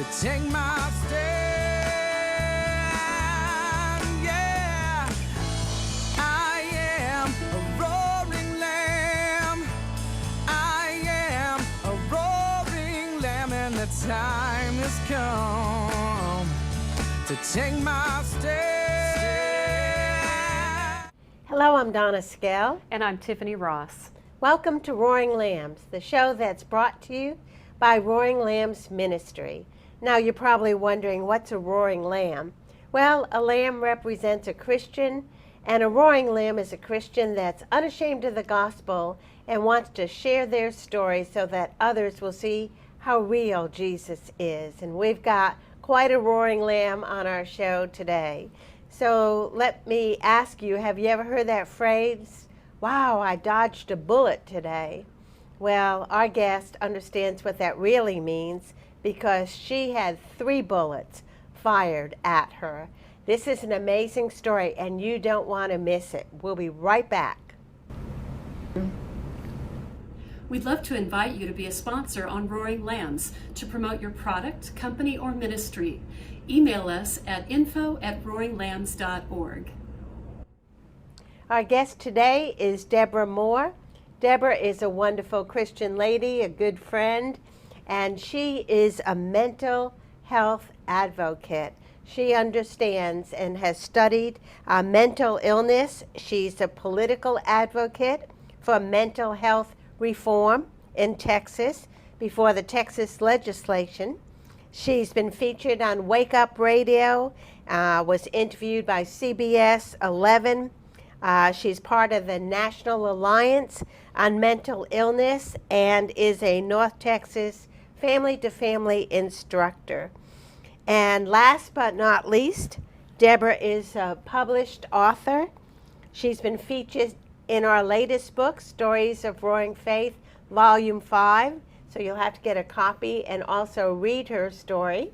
to take my stand. Yeah, I am a roaring lamb. I am a roaring lamb, and the time has come to take my stand. Hello, I'm Donna Skell. And I'm Tiffany Ross. Welcome to Roaring Lambs, the show that's brought to you by Roaring Lambs Ministry. Now you're probably wondering, what's a roaring lamb? Well, a lamb represents a Christian, and a roaring lamb is a Christian that's unashamed of the gospel and wants to share their story so that others will see how real Jesus is. And we've got quite a roaring lamb on our show today. So let me ask you, have you ever heard that phrase, "Wow, I dodged a bullet today"? Well, our guest understands what that really means because she had 3 bullets fired at her. This is an amazing story, and you don't want to miss it. We'll be right back. We'd love to invite you to be a sponsor on Roaring Lambs to promote your product, company, or ministry. Email us at info@roaringlambs.org. Our guest today is Deborah Moore. Deborah is a wonderful Christian lady, a good friend, and she is a mental health advocate. She understands and has studied mental illness. She's a political advocate for mental health reform in Texas before the Texas legislation. She's been featured on Wake Up Radio, was interviewed by CBS 11. She's part of the National Alliance on Mental Illness and is a North Texas family-to-family instructor. And last but not least, Deborah is a published author. She's been featured in our latest book, Stories of Roaring Faith, Volume 5. So you'll have to get a copy and also read her story.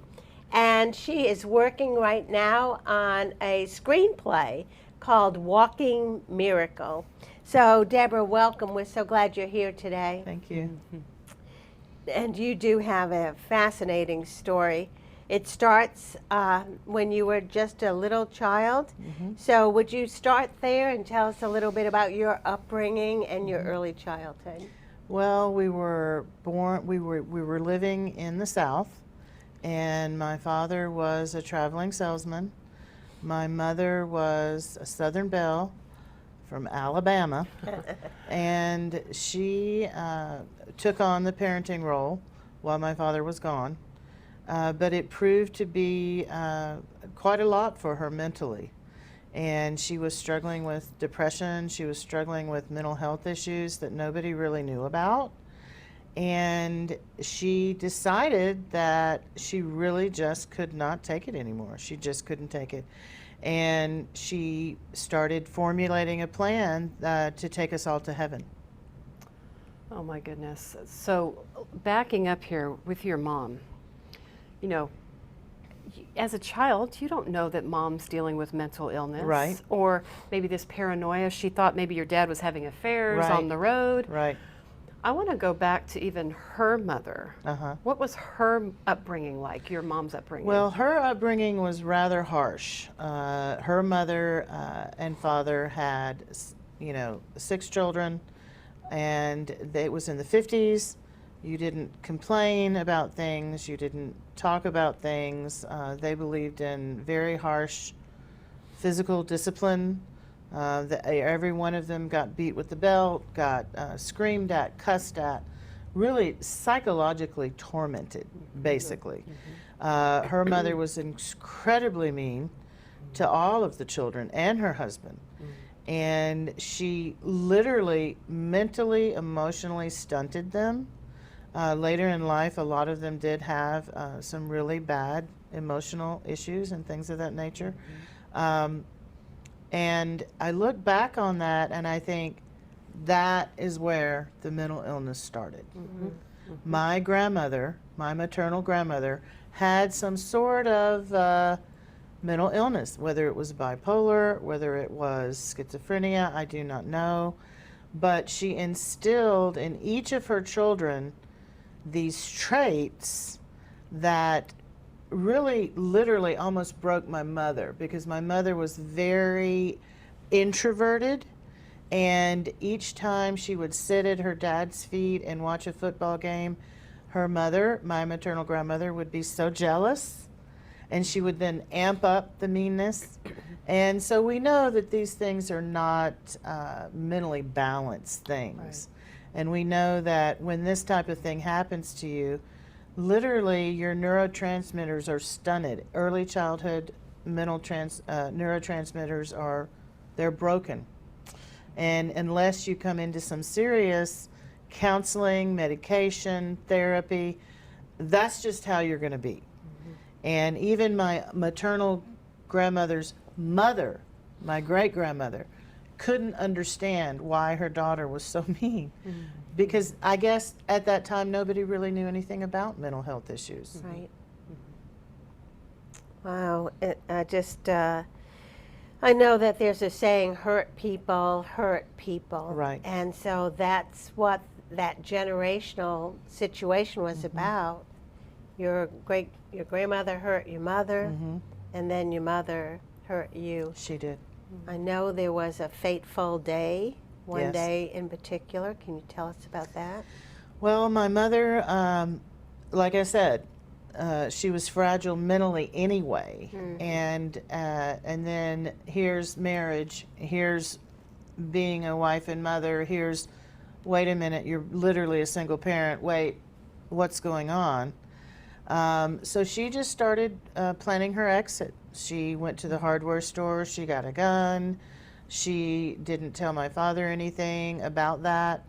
And she is working right now on a screenplay called Walking Miracle. So Deborah, welcome. We're so glad you're here today. Thank you. And you do have a fascinating story. It starts when you were just a little child. So would you start there and tell us a little bit about your upbringing and your early childhood? Well, we were living in the South, and my father was a traveling salesman. My mother was a Southern belle from Alabama, and she took on the parenting role while my father was gone. But it proved to be quite a lot for her mentally. And she was struggling with depression. She was struggling with mental health issues that nobody really knew about. And she decided that she really just could not take it anymore. She just couldn't take it. And she started formulating a plan to take us all to heaven. Oh my goodness. So backing up here with your mom, you know, as a child, you don't know that mom's dealing with mental illness. Right. Or maybe this paranoia. She thought maybe your dad was having affairs Right. on the road. Right. I want to go back to even her mother. Uh-huh. What was her upbringing like, your mom's upbringing? Well, her upbringing was rather harsh. Her mother and father had, 6 children, and it was in the 50s. You didn't complain about things. You didn't talk about things. They believed in very harsh physical discipline. Every one of them got beat with the belt, got screamed at, cussed at, really psychologically tormented, basically. Her mother was incredibly mean to all of the children and her husband. And she literally mentally, emotionally stunted them. Later in life, a lot of them did have some really bad emotional issues and things of that nature. And I look back on that and I think that is where the mental illness started. My grandmother, my maternal grandmother, had some sort of mental illness, whether it was bipolar, whether it was schizophrenia, I do not know. But she instilled in each of her children these traits that really literally almost broke my mother, because my mother was very introverted, and each time she would sit at her dad's feet and watch a football game, her mother, my maternal grandmother, would be so jealous, and she would then amp up the meanness. And so we know that these things are not mentally balanced things. And we know that when this type of thing happens to you, literally your neurotransmitters are stunted. Early childhood neurotransmitters they're broken. And unless you come into some serious counseling, medication, therapy, that's just how you're going to be. And even my maternal grandmother's mother, my great-grandmother, couldn't understand why her daughter was so mean. Because I guess at that time nobody really knew anything about mental health issues. Right. Wow. I know that there's a saying, hurt people. Right. And so that's what that generational situation was about. Your grandmother hurt your mother, and then your mother hurt you. She did. I know there was a fateful day, one Yes. day in particular. Can you tell us about that? Well, my mother, like I said, she was fragile mentally anyway, and then here's marriage, here's being a wife and mother, here's, wait a minute, you're literally a single parent, wait, what's going on? So she just started planning her exit. She went to the hardware store, she got a gun, she didn't tell my father anything about that.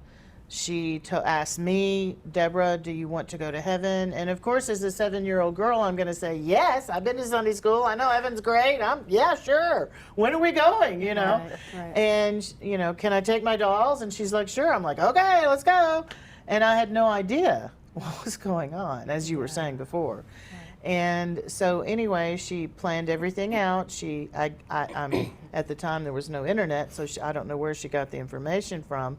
She asked me, Deborah, do you want to go to heaven? And of course, as a 7-year-old girl, I'm going to say, yes, I've been to Sunday school. I know heaven's great. Yeah, sure. When are we going, you know? Right. And, you know, can I take my dolls? And she's like, sure. I'm like, okay, let's go. And I had no idea what was going on, as you were saying before. And so anyway, she planned everything out. I mean, at the time there was no internet, so I don't know where she got the information from.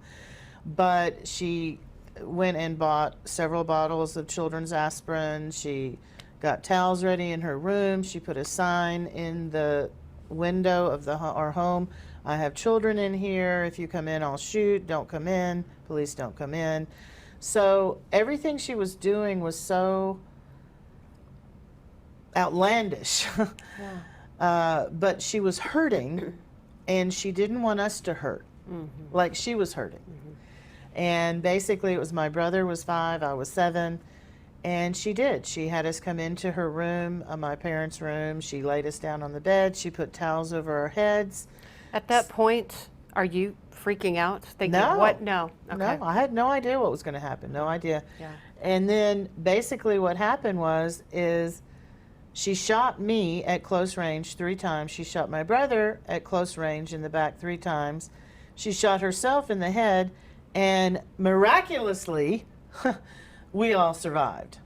But she went and bought several bottles of children's aspirin. She got towels ready in her room. She put a sign in the window of our home. I have children in here. If you come in, I'll shoot. Don't come in. Police don't come in. So everything she was doing was so outlandish. But she was hurting, and she didn't want us to hurt. Like she was hurting. And basically it was my brother was 5, I was 7, and she did. She had us come into her room, my parents' room. She laid us down on the bed. She put towels over our heads. At that point, are you freaking out? Thinking, No. what? No. Okay. No, I had no idea what was going to happen. No idea. Yeah. And then basically what happened is she shot me at close range 3 times. She shot my brother at close range in the back 3 times. She shot herself in the head, and miraculously, we all survived.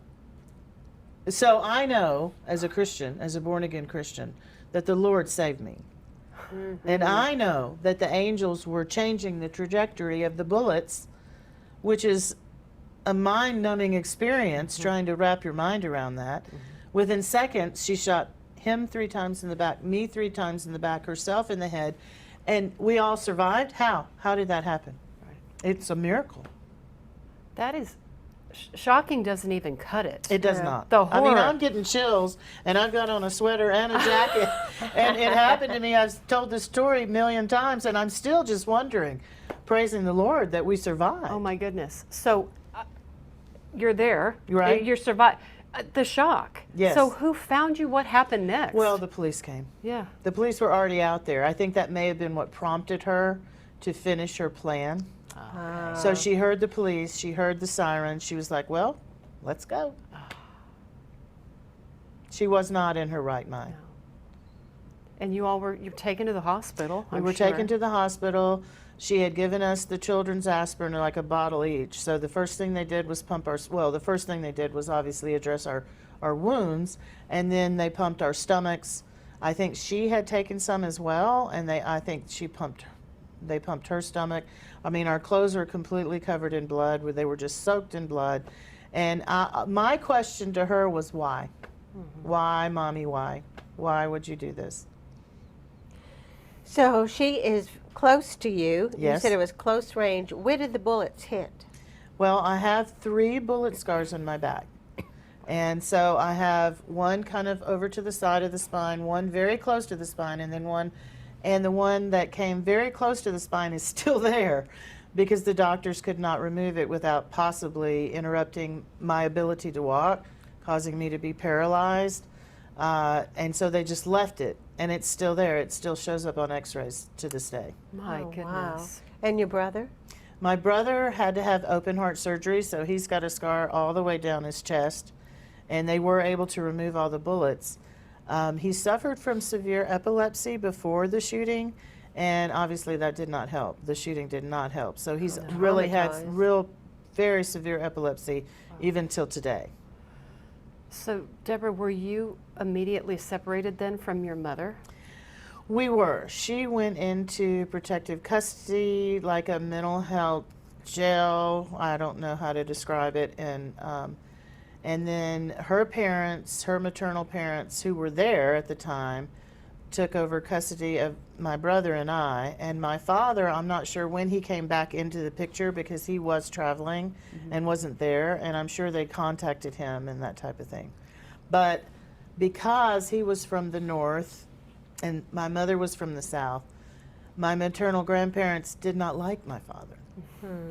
So I know, as a Christian, as a born-again Christian, that the Lord saved me. And I know that the angels were changing the trajectory of the bullets, which is a mind-numbing experience, trying to wrap your mind around that. Within seconds, she shot him 3 times in the back, me 3 times in the back, herself in the head, and we all survived. How? How did that happen? It's a miracle. That is, shocking doesn't even cut it. It does not. The I mean, horror. I'm getting chills, and I've got on a sweater and a jacket, and it happened to me. I've told this story a million times, and I'm still just wondering, praising the Lord that we survived. Oh my goodness. So you're there. Right. You're survived. The shock. Yes. So who found you? What happened next? Well, the police came. yeah. The police were already out there. I think that may have been what prompted her to finish her plan. So she heard the police, she heard the siren, she was like, well, let's go. She was not in her right mind. And you're taken to the hospital. We were taken to the hospital. She had given us the children's aspirin, like a bottle each. So the first thing they did was the first thing they did was obviously address our wounds, and then they pumped our stomachs. I think she had taken some as well, and I think they pumped her stomach. I mean, our clothes were completely covered in blood. They were just soaked in blood. And my question to her was, why? Why, Mommy, why? Why would you do this? So she is close to you. You Yes. said it was close range. Where did the bullets hit? Well, I have 3 bullet scars on my back. And so I have one kind of over to the side of the spine, one very close to the spine, and then one, and the one that came very close to the spine is still there because the doctors could not remove it without possibly interrupting my ability to walk, causing me to be paralyzed. And so they just left it, and it's still there. It still shows up on x-rays to this day. My Oh, goodness. wow. And your brother? My brother had to have open heart surgery, so he's got a scar all the way down his chest, and they were able to remove all the bullets. He suffered from severe epilepsy before the shooting, and obviously that did not help. The shooting did not help. So he's really had Traumatized. very severe epilepsy even till today. So, Deborah, were you immediately separated then from your mother? We were. She went into protective custody, like a mental health jail. I don't know how to describe it. And then her parents, her maternal parents, who were there at the time, took over custody of my brother and I. And my father, I'm not sure when he came back into the picture because he was traveling and wasn't there. And I'm sure they contacted him and that type of thing. But because he was from the north and my mother was from the south, my maternal grandparents did not like my father.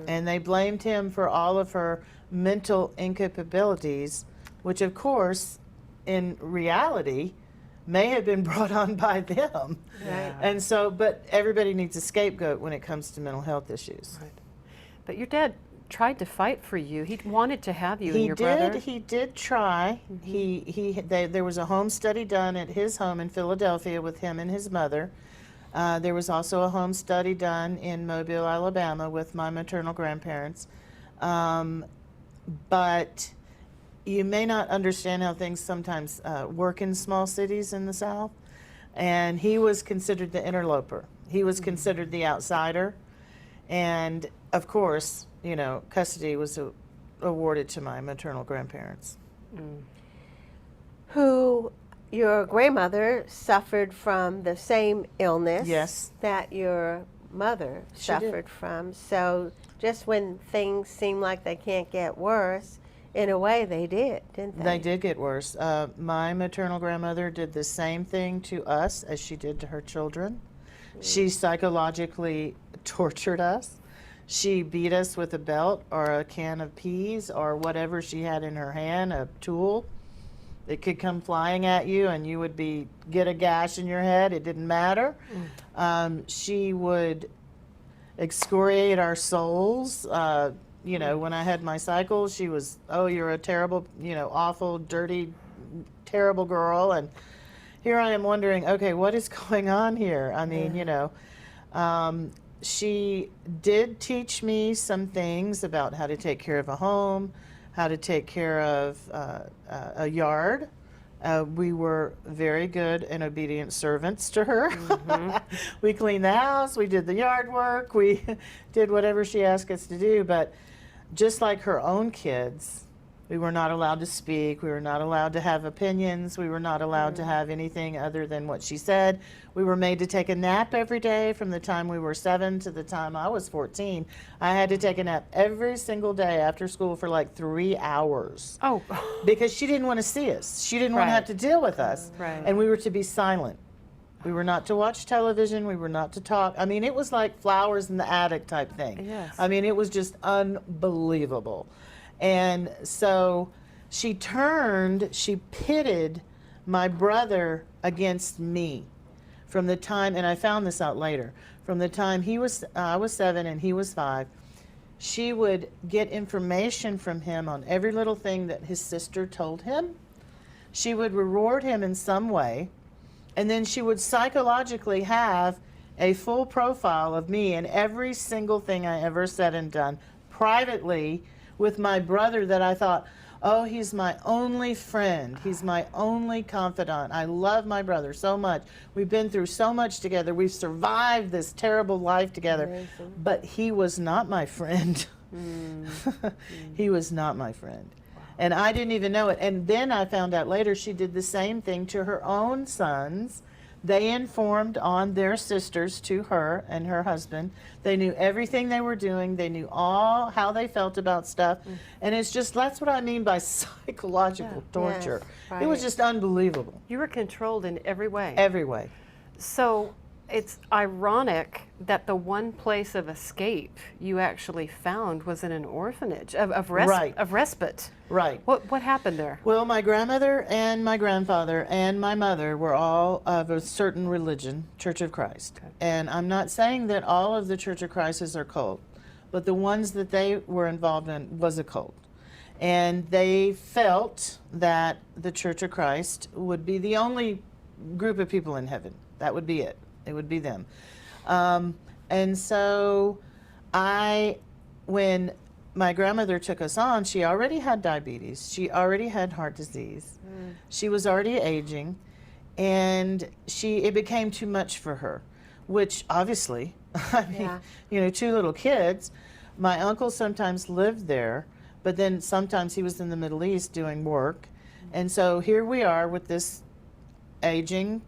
And they blamed him for all of her mental incapabilities, which of course, in reality, may have been brought on by them. Right. And so, but everybody needs a scapegoat when it comes to mental health issues. Right. But your dad tried to fight for you. He wanted to have you and your brother. He did try. There was a home study done at his home in Philadelphia with him and his mother. There was also a home study done in Mobile, Alabama with my maternal grandparents. But you may not understand how things sometimes work in small cities in the South. And he was considered the interloper. He was considered the outsider. And of course, you know, custody was awarded to my maternal grandparents. Who your grandmother suffered from the same illness Yes. that your mother She did. suffered from. So just when things seem like they can't get worse, in a way they did, didn't they? They did get worse. My maternal grandmother did the same thing to us as she did to her children. She psychologically tortured us. She beat us with a belt or a can of peas or whatever she had in her hand, a tool. It could come flying at you and you would get a gash in your head. It didn't matter. She would excoriate our souls. You know, when I had my cycle, she was, oh, you're a terrible, you know, awful, dirty, terrible girl. And here I am wondering, okay, what is going on here? I mean, you know, she did teach me some things about how to take care of a home, how to take care of a yard. We were very good and obedient servants to her. We cleaned the house, we did the yard work, we did whatever she asked us to do. But just like her own kids, we were not allowed to speak, we were not allowed to have opinions, we were not allowed to have anything other than what she said. We were made to take a nap every day from the time we were 7 to the time I was 14. I had to take a nap every single day after school for like 3 hours. Oh. Because she didn't want to see us. She didn't want to have to deal with us. Right. And we were to be silent. We were not to watch television. We were not to talk. I mean, it was like flowers in the attic type thing. Yes. I mean, it was just unbelievable. And so she pitted my brother against me from the time, and I found this out later, from the time I was 7 and he was 5, she would get information from him on every little thing that his sister told him. She would reward him in some way, and then she would psychologically have a full profile of me and every single thing I ever said and done privately with my brother that I thought, oh, he's my only friend. He's my only confidant. I love my brother so much. We've been through so much together. We've survived this terrible life together. Amazing. But he was not my friend. He was not my friend. And I didn't even know it. And then I found out later she did the same thing to her own sons. They informed on their sisters to her and her husband. They knew everything they were doing. They knew all how they felt about stuff. And it's just, that's what I mean by psychological torture. Yes, It was right. just unbelievable. You were controlled in every way. Every way. So it's ironic that the one place of escape you actually found was in an orphanage of Right. respite. Right. What happened there? Well, my grandmother and my grandfather and my mother were all of a certain religion, Church of Christ. Okay. And I'm not saying that all of the Church of Christs are cult, but the ones that they were involved in was a cult. And they felt that the Church of Christ would be the only group of people in heaven. That would be it. It would be them. And so when my grandmother took us on, she already had diabetes. She already had heart disease. She was already aging. And it became too much for her, which obviously, I mean, Yeah. you know, 2 little kids. My uncle sometimes lived there, but then sometimes he was in the Middle East doing work. And so here we are with this aging,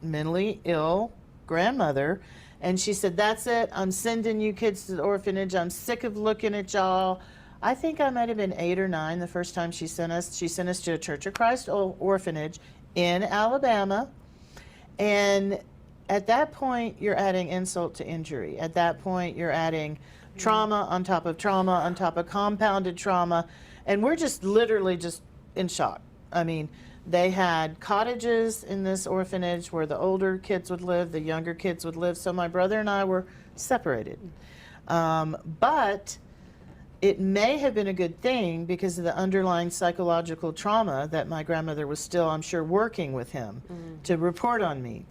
mentally ill grandmother, and she said, "That's it, I'm sending you kids to the orphanage. I'm sick of looking at y'all." I think I might have been 8 or 9 the first time she sent us. She sent us to a Church of Christ orphanage in Alabama. And at that point, you're adding insult to injury. At that point, you're adding trauma on top of compounded trauma. And we're just literally just in shock. I mean, they had cottages in this orphanage where the older kids would live, the younger kids would live. So my brother and I were separated. But it may have been a good thing because of the underlying psychological trauma that my grandmother was still, I'm sure, working with him to report on me.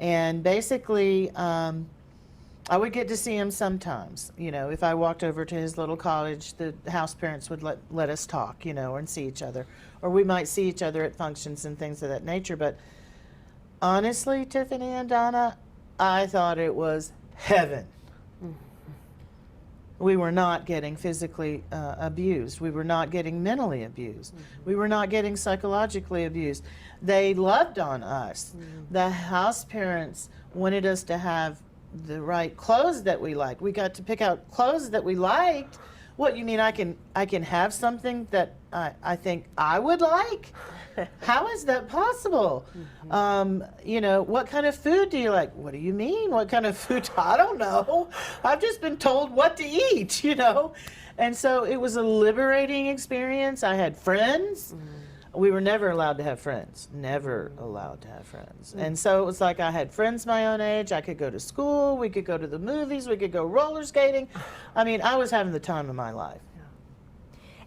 And basically, I would get to see him sometimes. You know, if I walked over to his little cottage, the house parents would let us talk, you know, and see each other. Or we might see each other at functions and things of that nature. But honestly, Tiffany and Donna, I thought it was heaven. We were not getting physically abused. We were not getting mentally abused. We were not getting psychologically abused. They loved on us. The house parents wanted us to have the right clothes that we liked. We got to pick out clothes that we liked. What, you mean I can have something that I think I would like? How is that possible? You know, what kind of food do you like? What do you mean? What kind of food? I don't know. I've just been told what to eat, you know? And so it was a liberating experience. I had friends. We were never allowed to have friends. Never allowed to have friends. And so it was like I had friends my own age. I could go to school. We could go to the movies. We could go roller skating. I mean, I was having the time of my life.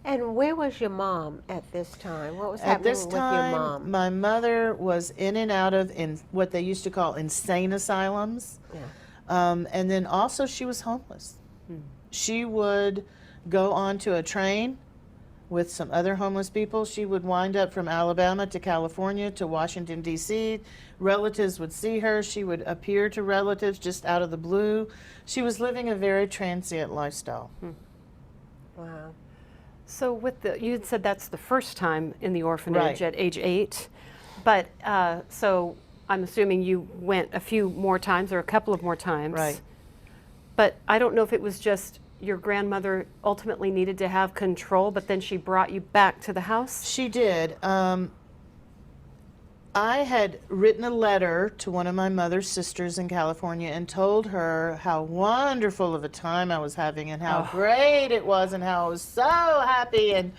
And where was your mom at this time? What was At happening this with your time, mom? my mother was in and out of what they used to call insane asylums. Yeah. And then also she was homeless. She would go onto a train with some other homeless people. She would wind up from Alabama to California to Washington, D.C. Relatives would see her. She would appear to relatives just out of the blue. She was living a very transient lifestyle. Wow. So you had said that's the first time in the orphanage Right. at age 8, but so I'm assuming you went a few more times or a couple of more times. Right. But I don't know if it was just your grandmother ultimately needed to have control, but then she brought you back to the house? She did. I had written a letter to one of my mother's sisters in California and told her how wonderful of a time I was having and how great it was and how I was so happy. And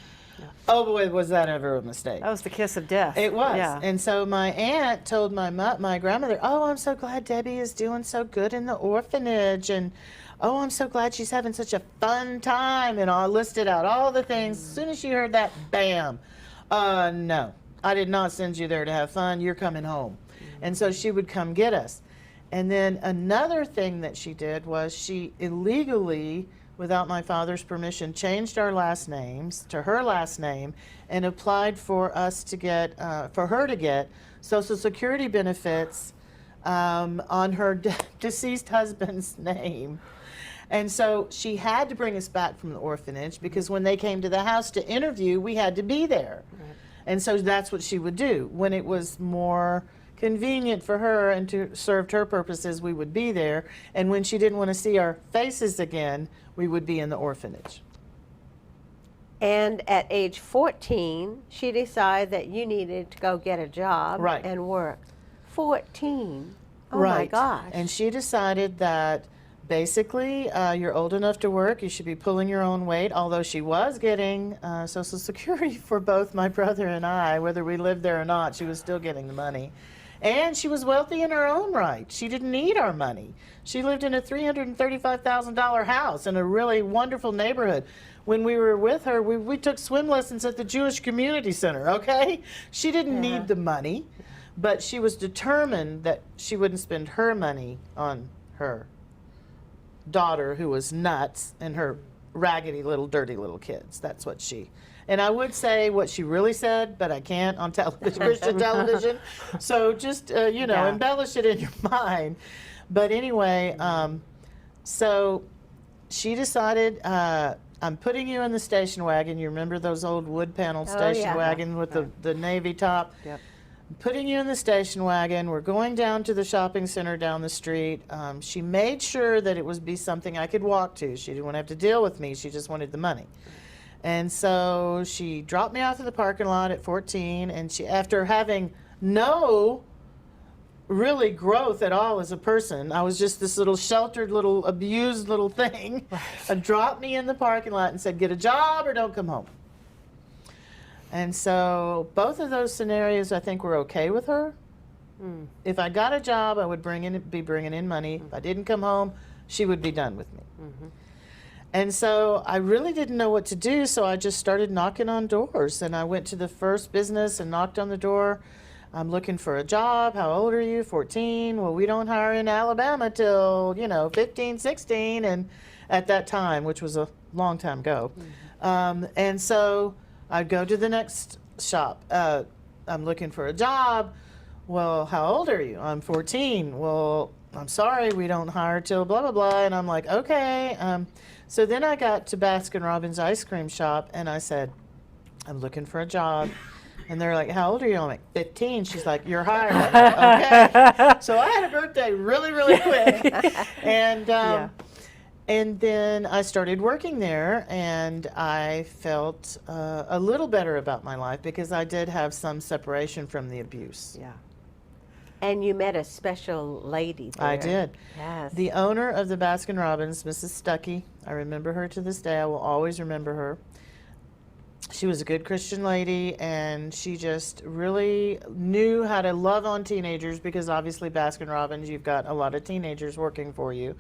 oh boy, was that ever a mistake. That was the kiss of death. It was. Yeah. And so my aunt told my grandmother, "Oh, I'm so glad Debbie is doing so good in the orphanage. And oh, I'm so glad she's having such a fun time." And I listed out all the things. As soon as she heard that, bam. No, I did not send you there to have fun. You're coming home. And so she would come get us. And then another thing that she did was she illegally, without my father's permission, changed our last names to her last name and applied for us to get, for her to get Social Security benefits on her deceased husband's name. And so she had to bring us back from the orphanage because when they came to the house to interview, we had to be there. Right. And so that's what she would do. When it was more convenient for her and to served her purposes, we would be there. And when she didn't want to see our faces again, we would be in the orphanage. And at age 14, she decided that you needed to go get a job Right. and work. 14. Oh right. my gosh. And she decided that basically you're old enough to work, you should be pulling your own weight, although she was getting Social Security for both my brother and I, whether we lived there or not, she was still getting the money. And she was wealthy in her own right. She didn't need our money. She lived in a $335,000 house in a really wonderful neighborhood. When we were with her, we took swim lessons at the Jewish Community Center, okay? She didn't need the money, but she was determined that she wouldn't spend her money on her daughter who was nuts and her raggedy little dirty little kids. That's what she, and I would say what she really said, but I can't on television, Christian television. So just you know, embellish it in your mind. But anyway, so she decided, I'm putting you in the station wagon. You remember those old wood panel station wagon with the navy top? Yep. I'm putting you in the station wagon. We're going down to the shopping center down the street. She made sure that it would be something I could walk to. She didn't want to have to deal with me. She just wanted the money. And so she dropped me off at the parking lot at 14, and she, after having no really growth at all as a person, I was just this little sheltered, little abused little thing, dropped me in the parking lot and said, get a job or don't come home. And so both of those scenarios I think were okay with her. If I got a job, I would be bringing in money. If I didn't come home, she would be done with me. And so I really didn't know what to do, so I just started knocking on doors. And I went to the first business and knocked on the door. I'm looking for a job. How old are you? 14. Well, we don't hire in Alabama till, 15, 16. And at that time, which was a long time ago. And so I'd go to the next shop. I'm looking for a job. Well, how old are you? I'm 14. Well, I'm sorry, we don't hire till blah, blah, blah. And I'm like, okay. So then I got to Baskin-Robbins ice cream shop, and I said, I'm looking for a job. And they're like, how old are you? I'm like, 15. She's like, you're hired. Okay. So I had a birthday really, really quick. And then I started working there, and I felt a little better about my life because I did have some separation from the abuse. Yeah. And you met a special lady there. I did. Yes. The owner of the Baskin-Robbins, Mrs. Stuckey, I remember her to this day. I will always remember her. She was a good Christian lady, and she just really knew how to love on teenagers because obviously Baskin-Robbins, you've got a lot of teenagers working for you.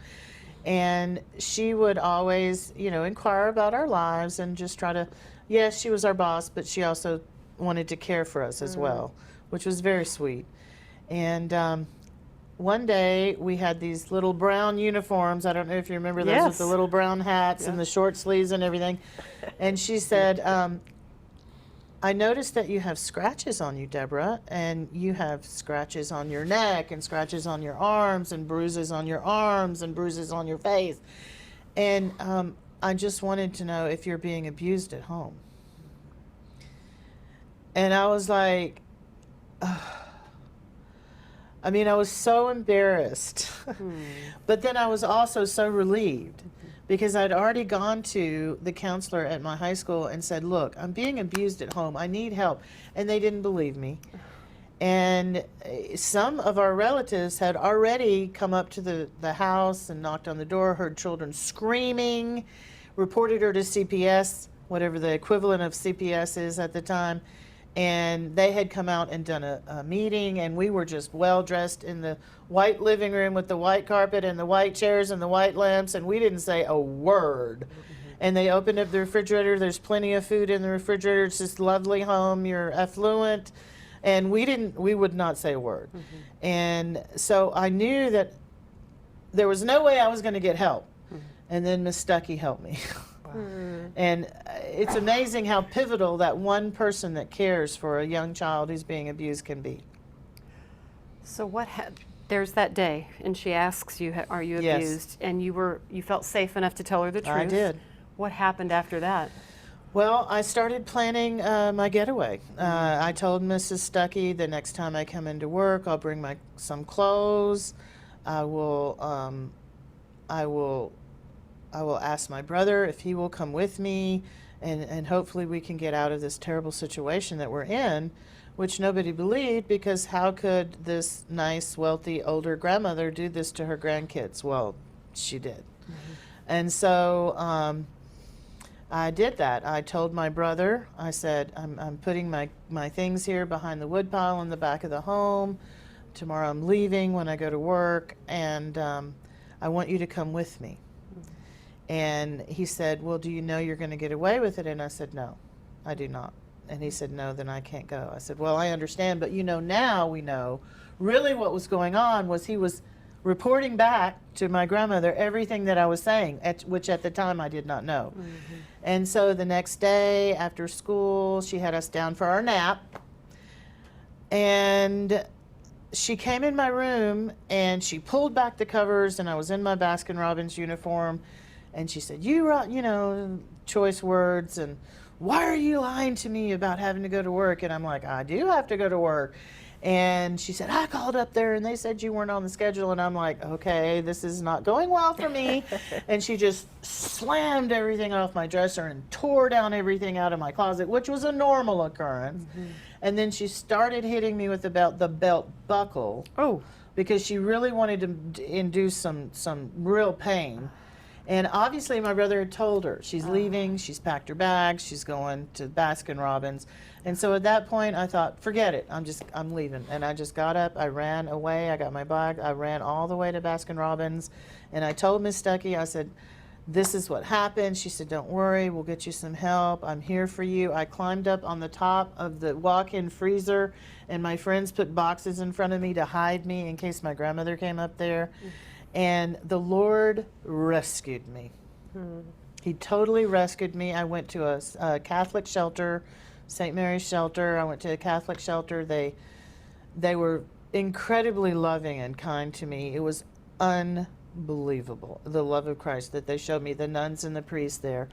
And she would always, inquire about our lives and just try to, yes, she was our boss, but she also wanted to care for us as well, which was very sweet. And one day we had these little brown uniforms. I don't know if you remember those with the little brown hats and the short sleeves and everything. And she said, I noticed that you have scratches on you, Deborah, and you have scratches on your neck and scratches on your arms and bruises on your arms and bruises on your face. And I just wanted to know if you're being abused at home. And I was like, I was so embarrassed. But then I was also so relieved because I'd already gone to the counselor at my high school and said, look, I'm being abused at home. I need help. And they didn't believe me. And some of our relatives had already come up to the house and knocked on the door, heard children screaming, reported her to CPS, whatever the equivalent of CPS is at the time. And they had come out and done a meeting, and we were just well dressed in the white living room with the white carpet and the white chairs and the white lamps, and we didn't say a word. And they opened up the refrigerator. There's plenty of food in the refrigerator. It's this lovely home. You're affluent. And we would not say a word. And so I knew that there was no way I was going to get help. And then Miss Stuckey helped me. And it's amazing how pivotal that one person that cares for a young child who's being abused can be. So there's that day, and she asks you, "Are you Yes. abused?" And you felt safe enough to tell her the truth. I did. What happened after that? Well, I started planning my getaway. I told Mrs. Stuckey the next time I come into work, I'll bring some clothes. I will ask my brother if he will come with me, and hopefully we can get out of this terrible situation that we're in, which nobody believed, because how could this nice, wealthy, older grandmother do this to her grandkids? Well, she did. And so I did that. I told my brother, I said, I'm putting my things here behind the woodpile in the back of the home. Tomorrow I'm leaving when I go to work, and I want you to come with me. And he said, well, do you know you're going to get away with it? And I said, no, I do not. And he said, no, then I can't go. I said, well, I understand, but now we know really what was going on was he was reporting back to my grandmother everything that I was saying, which at the time I did not know. And so the next day after school, she had us down for our nap. And she came in my room and she pulled back the covers, and I was in my Baskin-Robbins uniform. And she said, choice words, and why are you lying to me about having to go to work? And I'm like, I do have to go to work. And she said, I called up there and they said you weren't on the schedule. And I'm like, okay, this is not going well for me. And she just slammed everything off my dresser and tore down everything out of my closet, which was a normal occurrence. And then she started hitting me with the belt buckle. Oh. Because she really wanted to induce some real pain. And obviously my brother had told her she's leaving, she's packed her bags, she's going to Baskin-Robbins. And so at that point I thought, forget it, I'm leaving. And I just got up, I ran away, I got my bag, I ran all the way to Baskin-Robbins, and I told Miss Stuckey, I said, this is what happened. She said, don't worry, we'll get you some help, I'm here for you. I climbed up on the top of the walk-in freezer, and my friends put boxes in front of me to hide me in case my grandmother came up there. And the Lord rescued me. He totally rescued me. I went to a Catholic shelter, St. Mary's shelter. I went to a Catholic shelter. They were incredibly loving and kind to me. It was unbelievable, the love of Christ that they showed me, the nuns and the priests there.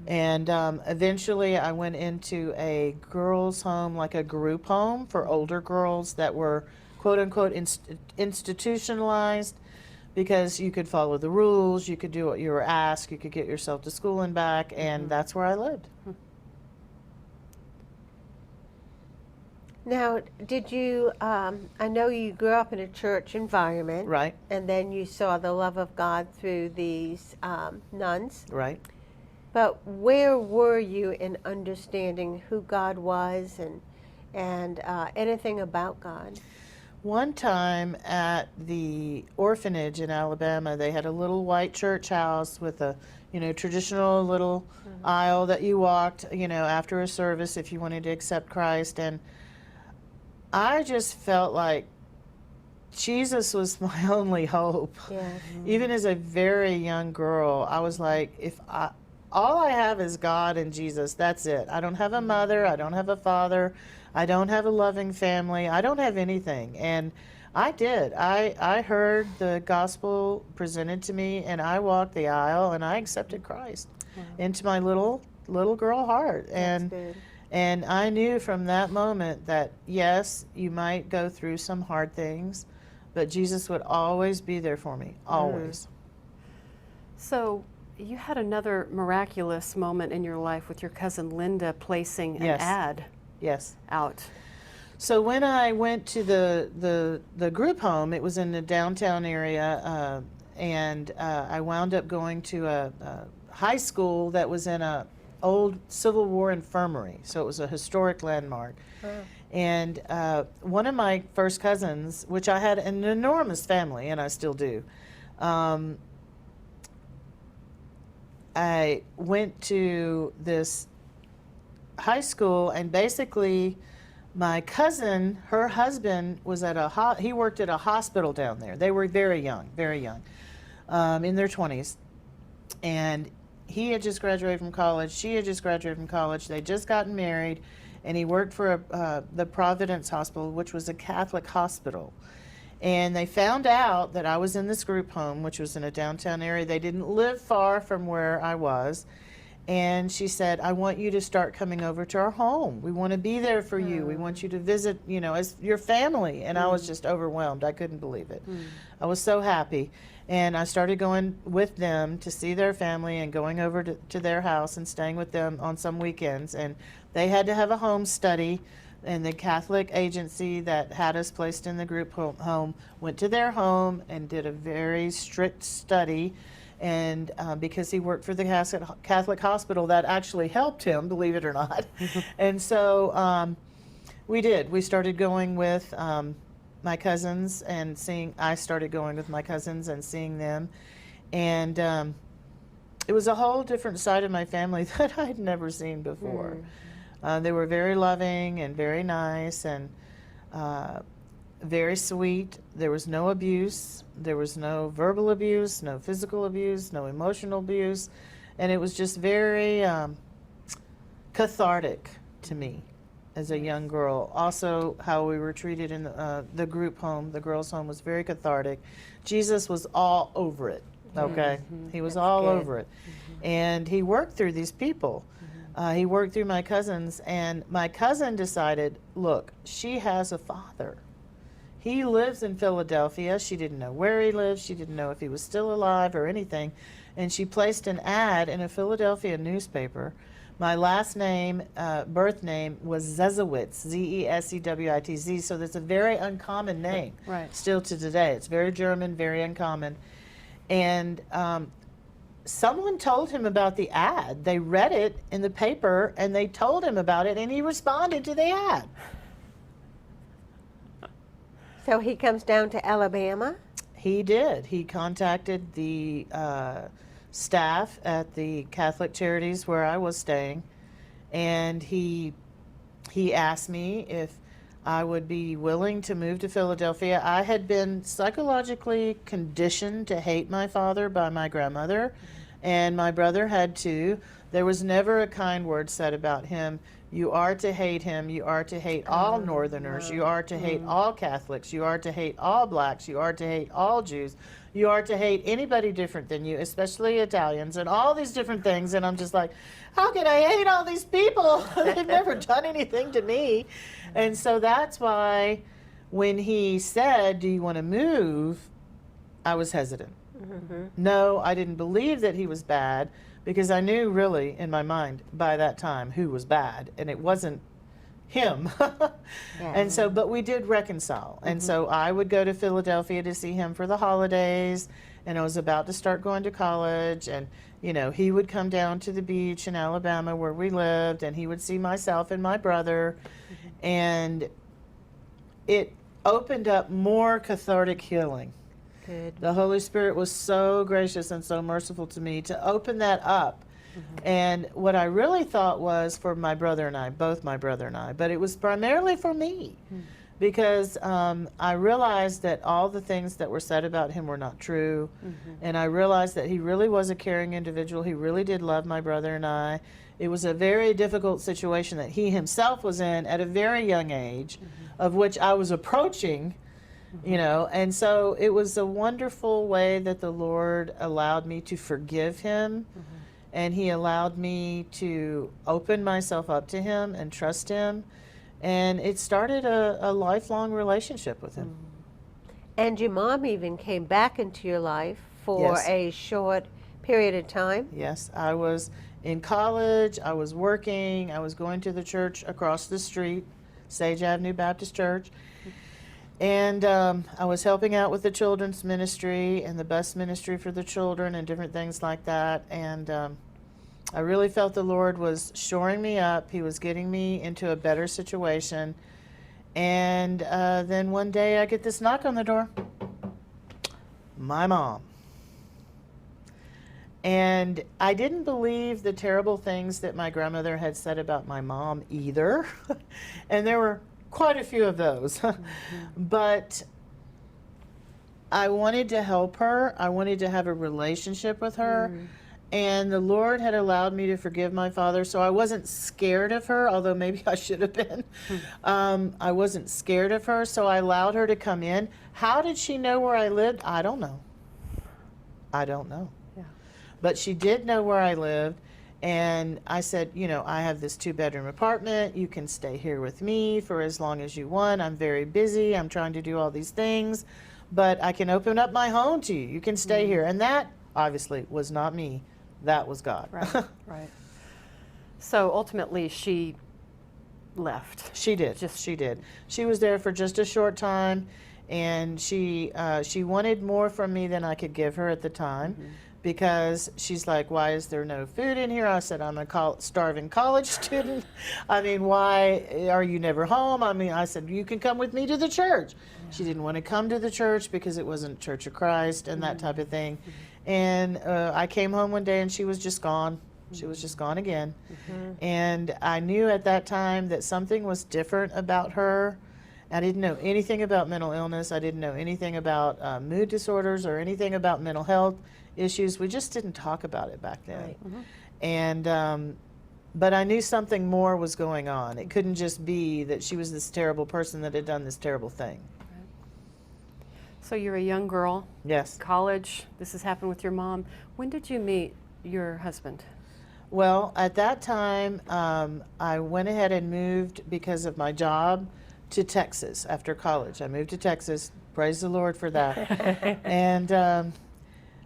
And eventually I went into a girls' home, like a group home for older girls that were, quote unquote, institutionalized. Because you could follow the rules, you could do what you were asked, you could get yourself to school and back, and that's where I lived. Now, did you, I know you grew up in a church environment. Right. And then you saw the love of God through these nuns. Right. But where were you in understanding who God was and anything about God? One time at the orphanage in Alabama, they had a little white church house with a, traditional little aisle that you walked, after a service if you wanted to accept Christ. And I just felt like Jesus was my only hope. Yeah. Even as a very young girl, I was like, all I have is God and Jesus, that's it. I don't have a mother, I don't have a father, I don't have a loving family, I don't have anything. And I did. I heard the gospel presented to me, and I walked the aisle and I accepted Christ into my little girl heart. That's good. And I knew from that moment that yes, you might go through some hard things, but Jesus would always be there for me, always. So you had another miraculous moment in your life with your cousin Linda placing an ad out. So when I went to the group home, it was in the downtown area, and I wound up going to a high school that was in a old Civil War infirmary, so it was a historic landmark. And one of my first cousins, which I had an enormous family, and I still do, I went to this high school, and basically my cousin, her husband was at he worked at a hospital down there. They were very young, in their 20s. And he had just graduated from college, she had just graduated from college, they'd just gotten married, and he worked for the Providence Hospital, which was a Catholic hospital. And they found out that I was in this group home, which was in a downtown area. They didn't live far from where I was. And she said, I want you to start coming over to our home. We want to be there for you. We want you to visit, you know, as your family. And I was just overwhelmed. I couldn't believe it. I was so happy. And I started going with them to see their family and going over to their house and staying with them on some weekends. And they had to have a home study. And the Catholic agency that had us placed in the group home went to their home and did a very strict study. And because he worked for the Catholic hospital, that actually helped him, believe it or not. And so we did. We started going with my cousins and I started going with my cousins and seeing them. And it was a whole different side of my family that I'd never seen before. They were very loving and very nice and very sweet. There was no abuse. There was no verbal abuse, no physical abuse, no emotional abuse. And it was just very cathartic to me as a young girl. Also, how we were treated in the group home, the girls' home, was very cathartic. Jesus was all over it, okay? He was all over it. And he worked through these people. He worked through my cousins, and my cousin decided, look, she has a father. He lives in Philadelphia. She didn't know where he lived. She didn't know if he was still alive or anything. And she placed an ad in a Philadelphia newspaper. My last name, birth name, was Zesewitz, Z-E-S-E-W-I-T-Z, so that's a very uncommon name still to today. It's very German, very uncommon. And someone told him about the ad. They read it in the paper, and they told him about it, and he responded to the ad. So he comes down to Alabama? He did. He contacted the staff at the Catholic Charities where I was staying, and he asked me if I would be willing to move to Philadelphia. I had been psychologically conditioned to hate my father by my grandmother, and my brother had too. There was never a kind word said about him. You are to hate him. You are to hate all Northerners. You are to hate all Catholics. You are to hate all blacks. You are to hate all Jews. You are to hate anybody different than you, especially Italians, and all these different things. And I'm just like, how can I hate all these people? They've never done anything to me. And so that's why when he said, do you want to move, I was hesitant. No, I didn't believe that he was bad, because I knew really in my mind by that time who was bad, and it wasn't him. And so, but we did reconcile. And so I would go to Philadelphia to see him for the holidays, and I was about to start going to college, and you know, he would come down to the beach in Alabama where we lived, and he would see myself and my brother, and it opened up more cathartic healing. Good. The Holy Spirit was so gracious and so merciful to me to open that up. And what I really thought was for my brother and I, both my brother and I, but it was primarily for me, because I realized that all the things that were said about him were not true. And I realized that he really was a caring individual. He really did love my brother and I. It was a very difficult situation that he himself was in at a very young age, of which I was approaching. You know, and so it was a wonderful way that the Lord allowed me to forgive him, and he allowed me to open myself up to him and trust him, and it started a lifelong relationship with him. And your mom even came back into your life for a short period of time? Yes, I was in college, I was working, I was going to the church across the street, Sage Avenue Baptist Church. And I was helping out with the children's ministry and the bus ministry for the children and different things like that. And I really felt the Lord was shoring me up. He was getting me into a better situation. And then one day I get this knock on the door. My mom. And I didn't believe the terrible things that my grandmother had said about my mom either. And there were quite a few of those. But I wanted to help her. I wanted to have a relationship with her. And the Lord had allowed me to forgive my father, so I wasn't scared of her, although maybe I should have been. I wasn't scared of her, so I allowed her to come in. How did she know where I lived? I don't know. I don't know. Yeah. But she did know where I lived, and I said, you know, I have this 2-bedroom apartment. You can stay here with me for as long as you want. I'm very busy. I'm trying to do all these things, but I can open up my home to you. You can stay here. And that obviously was not me. That was God. Right. Right. So ultimately, she left. She did. She did. She was there for just a short time, and she wanted more from me than I could give her at the time, because she's like, "Why is there no food in here?" I said, "I'm a starving college student. I mean, why are you never home?" I mean, I said, "You can come with me to the church." She didn't want to come to the church because it wasn't Church of Christ and that type of thing. And I came home one day and she was just gone. She was just gone again. And I knew at that time that something was different about her. I didn't know anything about mental illness. I didn't know anything about mood disorders or anything about mental health issues. We just didn't talk about it back then. Right. And but I knew something more was going on. It couldn't just be that she was this terrible person that had done this terrible thing. So you're a young girl, Yes. college. This has happened with your mom. When did you meet your husband? Well, at that time, I went ahead and moved because of my job to Texas after college. I moved to Texas. Praise the Lord for that. And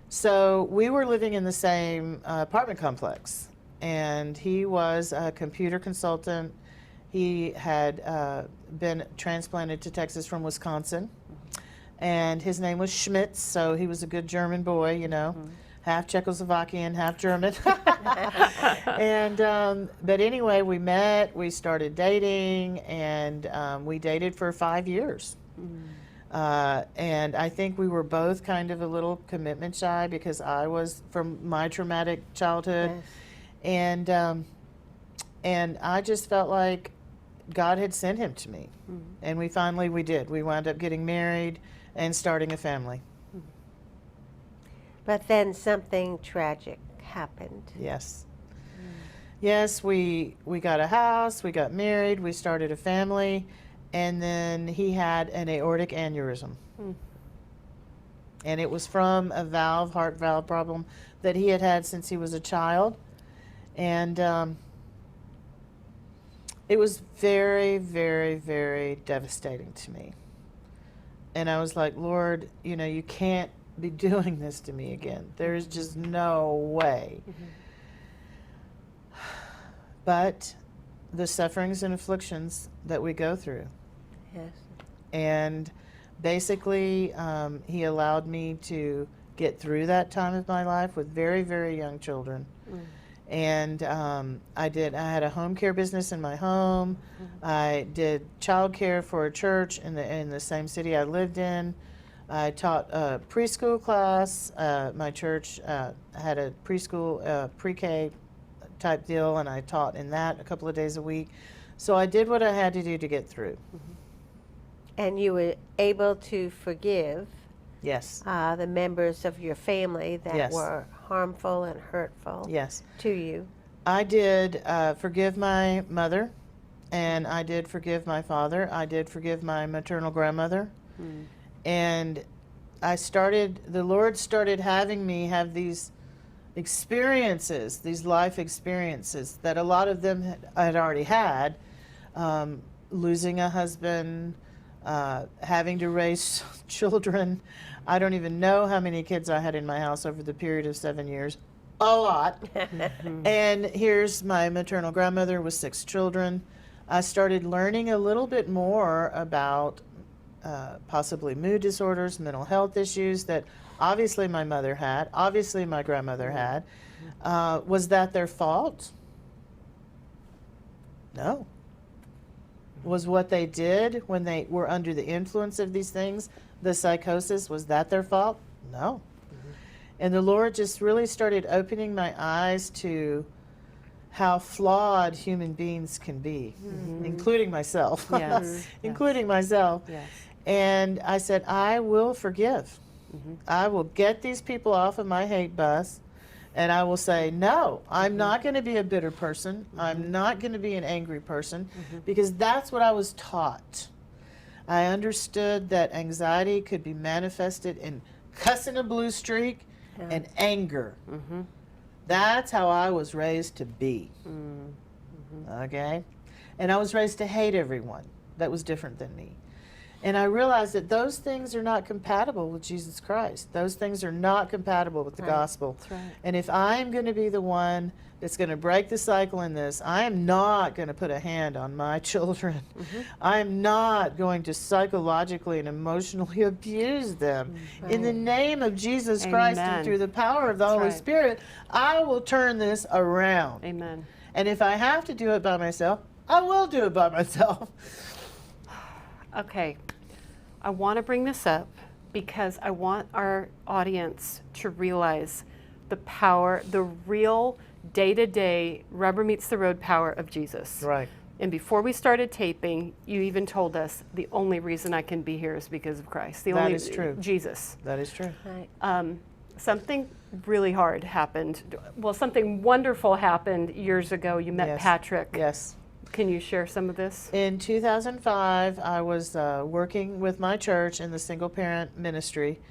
so we were living in the same apartment complex. And he was a computer consultant. He had been transplanted to Texas from Wisconsin. And his name was Schmitz, so he was a good German boy, you know, half Czechoslovakian, half German. And but anyway, we met, we started dating, and we dated for 5 years. And I think we were both kind of a little commitment shy because I was from my traumatic childhood. Yes. And I just felt like God had sent him to me. And we did. We wound up getting married and starting a family. But then something tragic happened. Yes. Yes, we got a house, we got married, we started a family, and then he had an aortic aneurysm. And it was from a heart valve problem that he had had since he was a child. And it was very, very, very devastating to me. And I was like, Lord, you know, you can't be doing this to me again. There is just no way. But the sufferings and afflictions that we go through. Yes. And basically, he allowed me to get through that time of my life with very, very young children. And I had a home care business in my home. I did child care for a church in the same city I lived in. I taught a preschool class. My church had a preschool, pre-K type deal, and I taught in that a couple of days a week. So I did what I had to do to get through. And you were able to forgive Yes. the members of your family that Yes. were harmful and hurtful Yes. to you. I did forgive my mother, and I did forgive my father. I did forgive my maternal grandmother. And the Lord started having me have these experiences, these life experiences that a lot of them I'd already had, losing a husband, having to raise children. I don't even know how many kids I had in my house over the period of 7 years. A lot. And here's my maternal grandmother with 6 children. I started learning a little bit more about possibly mood disorders, mental health issues that obviously my mother had, obviously my grandmother had. Was that their fault? No. Was what they did when they were under the influence of these things, the psychosis, was that their fault? No. And the Lord just really started opening my eyes to how flawed human beings can be, including myself. Yes. Including myself. Yes. And I said, I will forgive. I will get these people off of my hate bus, And I will say, no, I'm not going to be a bitter person. I'm not going to be an angry person, because that's what I was taught. I understood that anxiety could be manifested in cussing a blue streak and anger. That's how I was raised to be. Okay? And I was raised to hate everyone that was different than me. And I realized that those things are not compatible with Jesus Christ. Those things are not compatible with the gospel. That's right. And if I'm going to be the one that's going to break the cycle in this, I am not going to put a hand on my children. I am not going to psychologically and emotionally abuse them. In the name of Jesus Christ and Amen. through the power of the Holy right. Spirit, I will turn this around. Amen. And if I have to do it by myself, I will do it by myself. Okay, I want to bring this up because I want our audience to realize the power, the real day-to-day rubber meets the road power of Jesus. Right. And before we started taping, you even told us the only reason I can be here is because of Christ. The That only is true. Jesus. That is true. Right. Something really hard happened. Well, something wonderful happened years ago. You met Yes. Patrick. Yes. Can you share some of this? In 2005, I was working with my church in the single parent ministry,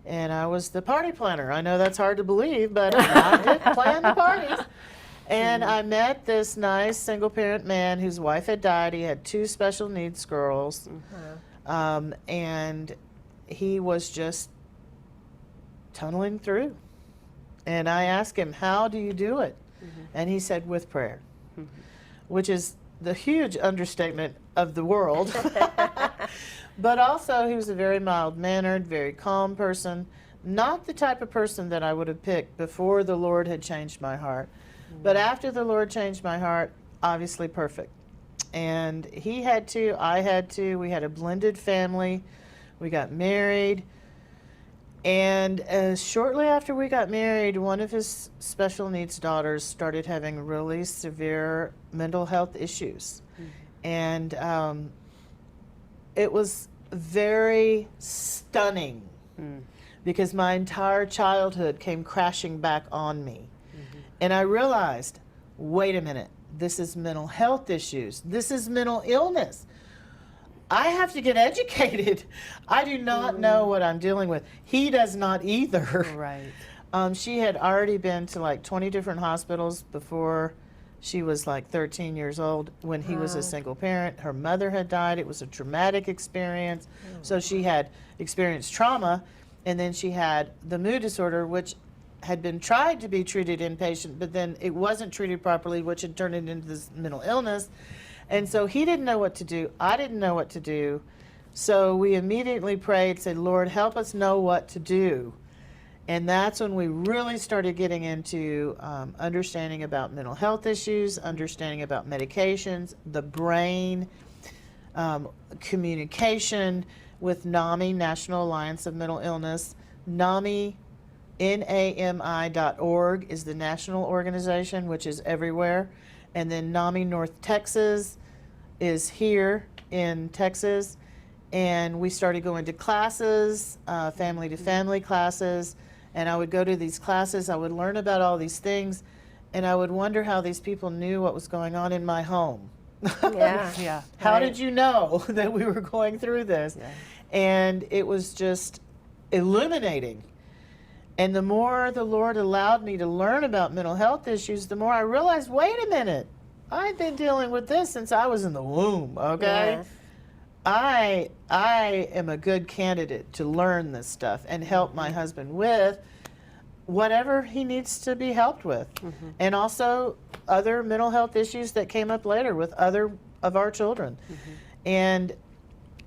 and I was the party planner. I know that's hard to believe, but I did plan the parties. And I met this nice single parent man whose wife had died. He had 2 special needs girls, and he was just tunneling through. And I asked him, how do you do it? And he said, with prayer, which is the huge understatement of the world. But also, he was a very mild-mannered, very calm person, not the type of person that I would have picked before the Lord had changed my heart. But after the Lord changed my heart, obviously perfect. And he had to, I had to, we had a blended family. We got married. And shortly after we got married, one of his special needs daughters started having really severe mental health issues. And it was very stunning because my entire childhood came crashing back on me. And I realized, wait a minute, this is mental health issues. This is mental illness. I have to get educated. I do not know what I'm dealing with. He does not either. Right. She had already been to like 20 different hospitals before she was like 13 years old when he was a single parent. Her mother had died. It was a traumatic experience. So she had experienced trauma, and then she had the mood disorder, which had been tried to be treated inpatient, but then it wasn't treated properly, which had turned it into this mental illness. And so he didn't know what to do. I didn't know what to do. So we immediately prayed, said, Lord, help us know what to do. And that's when we really started getting into understanding about mental health issues, understanding about medications, the brain, communication with NAMI, National Alliance of Mental Illness. NAMI, NAMI.org is the national organization, which is everywhere. And then NAMI North Texas is here in Texas. And we started going to classes, family-to-family classes. And I would go to these classes. I would learn about all these things. And I would wonder how these people knew what was going on in my home. Yeah. How did you know that we were going through this? Yeah. And it was just illuminating. And the more the Lord allowed me to learn about mental health issues, the more I realized, wait a minute, I've been dealing with this since I was in the womb, okay? Yes. I am a good candidate to learn this stuff and help my husband with whatever he needs to be helped with. And also other mental health issues that came up later with other of our children. And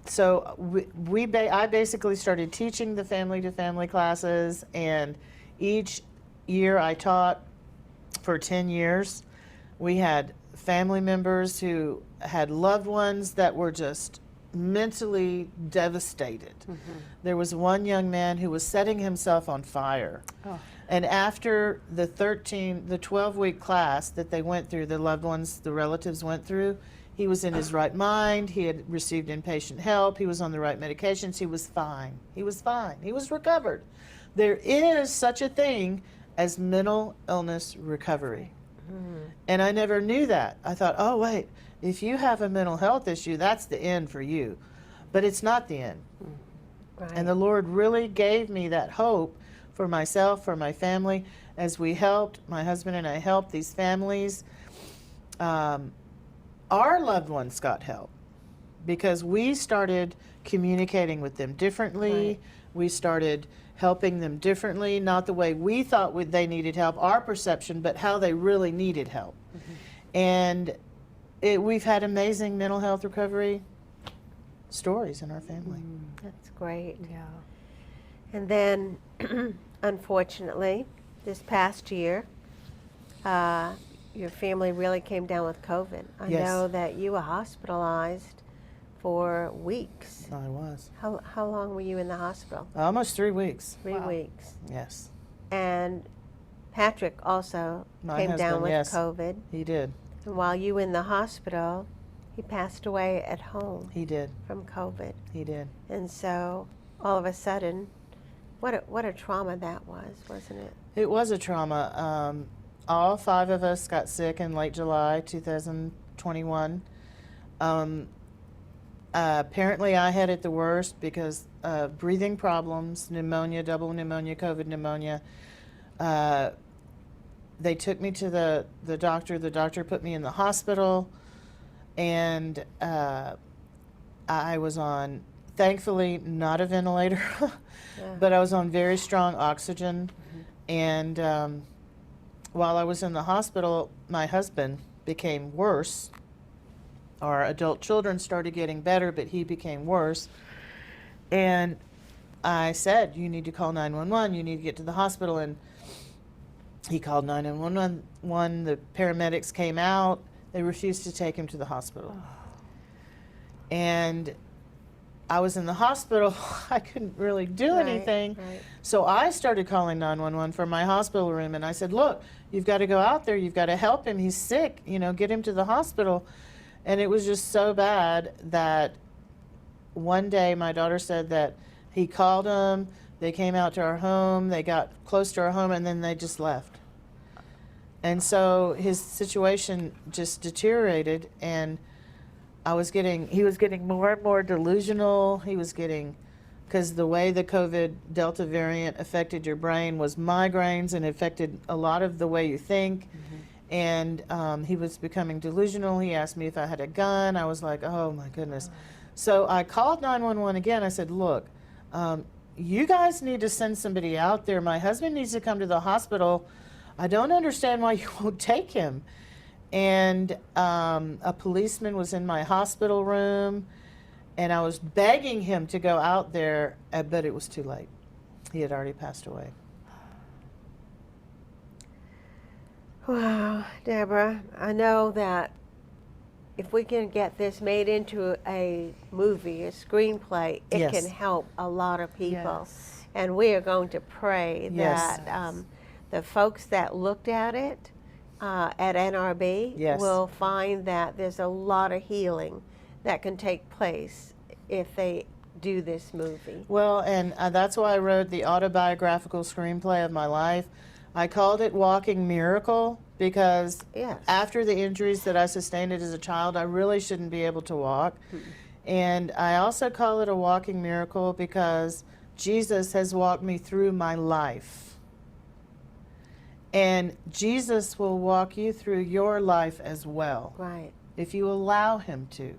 so I basically started teaching the family-to-family classes, and each year I taught for 10 years. We had family members who had loved ones that were just mentally devastated. There was one young man who was setting himself on fire. And after the 12-week class that they went through, the loved ones, the relatives went through, he was in his right mind. He had received inpatient help. He was on the right medications. He was fine. He was fine. He was recovered. There is such a thing as mental illness recovery. And I never knew that. I thought, oh, wait, if you have a mental health issue, that's the end for you. But it's not the end. Right. And the Lord really gave me that hope for myself, for my family, as we helped, my husband and I helped these families. Our loved ones got help because we started communicating with them differently. Right. We started helping them differently, not the way we thought they needed help, our perception, but how they really needed help. And we've had amazing mental health recovery stories in our family. That's great. Yeah. And then, unfortunately, this past year, your family really came down with COVID. I Yes. know that you were hospitalized for weeks. I was. How long were you in the hospital? Almost 3 weeks. 3 Wow. weeks. Yes, And Patrick also My came down husband, with yes. COVID. he did. And while you were in the hospital, he passed away at home He did. from COVID. He did. And so, all of a sudden, what a trauma that was, wasn't it? It was a trauma. All 5 of us got sick in late July 2021. Apparently, I had it the worst because breathing problems, pneumonia, double pneumonia, COVID pneumonia. They took me to the doctor. The doctor put me in the hospital, and I was on, thankfully, not a ventilator, but I was on very strong oxygen. And while I was in the hospital, my husband became worse. Our adult children started getting better, but he became worse. And I said, you need to call 911. You need to get to the hospital. And he called 911. The paramedics came out. They refused to take him to the hospital. And I was in the hospital. I couldn't really do Right, anything. right. So I started calling 911 from my hospital room. And I said, look, you've got to go out there. You've got to help him. He's sick. Get him to the hospital. And it was just so bad that one day my daughter said that he called them, they came out to our home, they got close to our home, and then they just left. And so his situation just deteriorated, and he was getting more and more delusional. He was getting, because the way the COVID Delta variant affected your brain was migraines, and it affected a lot of the way you think. And he was becoming delusional. He asked me if I had a gun. I was like, oh my goodness. So I called 911 again. I said, look, you guys need to send somebody out there. My husband needs to come to the hospital. I don't understand why you won't take him. And a policeman was in my hospital room, and I was begging him to go out there, but it was too late. He had already passed away. Wow, Deborah, I know that if we can get this made into a movie, a screenplay, it Yes. can help a lot of people. Yes. And we are going to pray Yes. that the folks that looked at it at NRB Yes. will find that there's a lot of healing that can take place if they do this movie. Well, and that's why I wrote the autobiographical screenplay of my life. I called it Walking Miracle because Yes. after the injuries that I sustained as a child, I really shouldn't be able to walk. And I also call it a walking miracle because Jesus has walked me through my life. And Jesus will walk you through your life as well, Right. if you allow him to.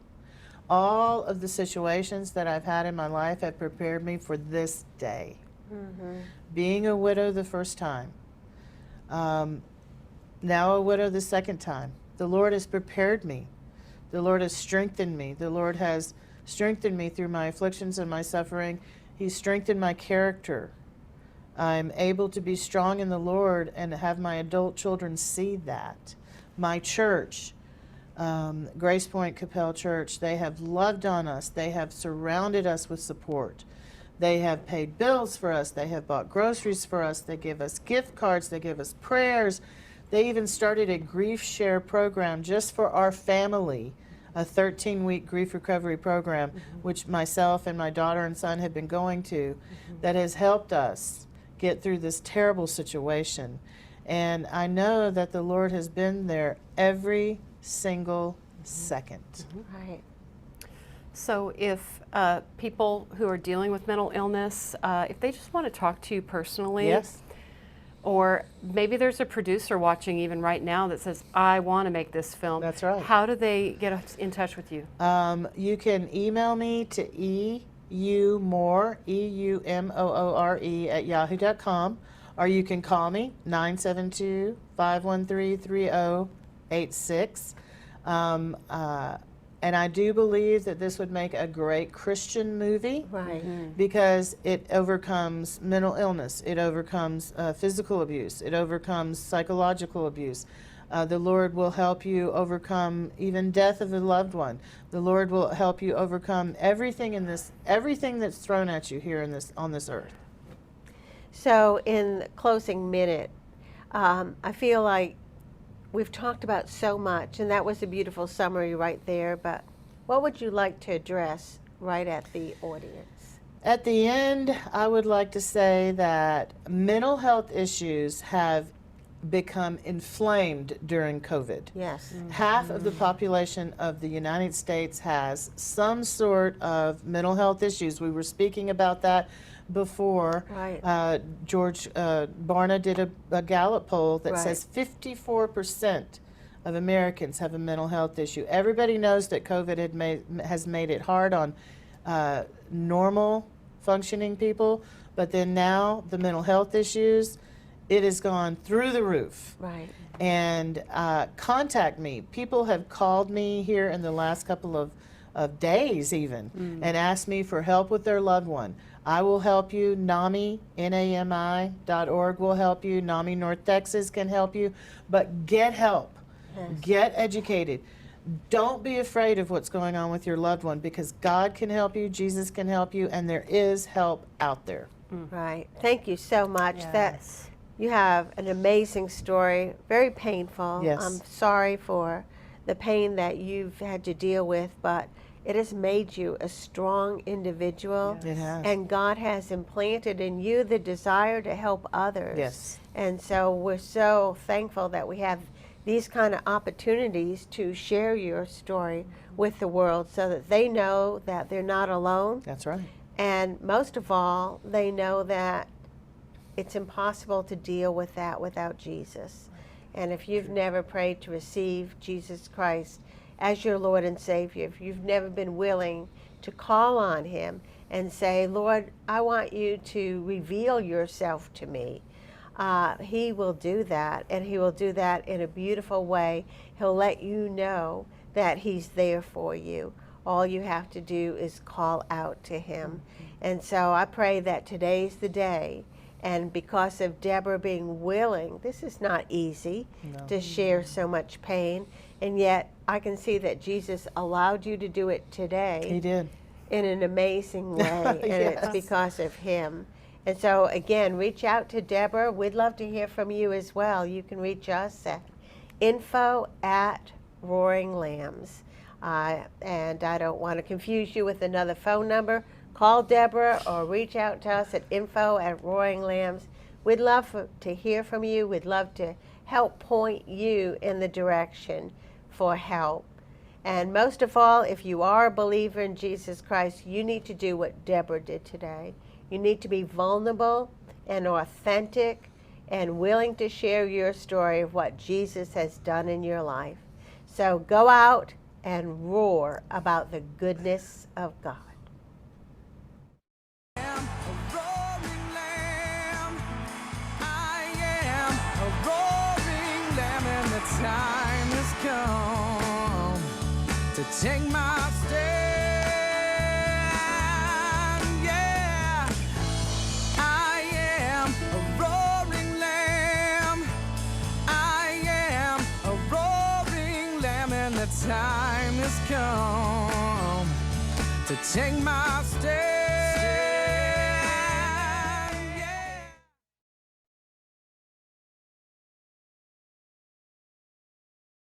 All of the situations that I've had in my life have prepared me for this day. Being a widow the first time, now a widow the second time. The Lord has prepared me. The Lord has strengthened me. The Lord has strengthened me through my afflictions and my suffering. He's strengthened my character. I'm able to be strong in the Lord and have my adult children see that. My church, Grace Point Capel Church, they have loved on us. They have surrounded us with support. They have paid bills for us. They have bought groceries for us. They give us gift cards. They give us prayers. They even started a grief share program just for our family, a 13-week grief recovery program, which myself and my daughter and son have been going to, that has helped us get through this terrible situation. And I know that the Lord has been there every single second. Right. So if people who are dealing with mental illness, if they just want to talk to you personally, Yes. or maybe there's a producer watching even right now that says, I want to make this film. That's right. How do they get in touch with you? You can email me to eumore, EUMOORE at yahoo.com, or you can call me 972-513-3086. And I do believe that this would make a great Christian movie. Right. Because it overcomes mental illness, it overcomes physical abuse, it overcomes psychological abuse. The Lord will help you overcome even death of a loved one. The Lord will help you overcome everything that's thrown at you here on this earth. So in the closing minute, I feel like we've talked about so much, and that was a beautiful summary right there, but what would you like to address right at the audience? At the end, I would like to say that mental health issues have become inflamed during COVID. Yes. Half of the population of the United States has some sort of mental health issues. We were speaking about that before. Right. George Barna did a Gallup poll that Right. says 54% of Americans have a mental health issue. Everybody knows that COVID has made it hard on normal functioning people, but then now the mental health issues, it has gone through the roof. Right. And contact me. People have called me here in the last couple of days even and asked me for help with their loved one. I will help you. NAMI, NAMI.org will help you. NAMI North Texas can help you. But get help. Yes. Get educated. Don't be afraid of what's going on with your loved one, because God can help you, Jesus can help you, and there is help out there. Right. Thank you so much. Yes. That you have an amazing story, very painful. Yes. I'm sorry for the pain that you've had to deal with, but it has made you a strong individual. It has. And God has implanted in you the desire to help others. Yes. And so we're so thankful that we have these kind of opportunities to share your story with the world so that they know that they're not alone. That's right. And most of all, they know that it's impossible to deal with that without Jesus. And if you've never prayed to receive Jesus Christ as your Lord and Savior, if you've never been willing to call on Him and say, Lord, I want you to reveal yourself to me, He will do that, and He will do that in a beautiful way. He'll let you know that He's there for you. All you have to do is call out to Him. And so I pray that today's the day, and because of Deborah being willing, this is not easy to share so much pain, and yet I can see that Jesus allowed you to do it today. He did. In an amazing way, and Yes. it's because of Him. And so again, reach out to Deborah. We'd love to hear from you as well. You can reach us at info@roaringlambs. And I don't want to confuse you with another phone number. Call Deborah or reach out to us at info@roaringlambs. We'd love to hear from you. We'd love to help point you in the direction for help. And most of all, if you are a believer in Jesus Christ, you need to do what Deborah did today. You need to be vulnerable and authentic and willing to share your story of what Jesus has done in your life. So go out and roar about the goodness of God. Time has come to take my stand. Yeah, I am a roaring lamb. I am a roaring lamb, and the time has come to take my stand.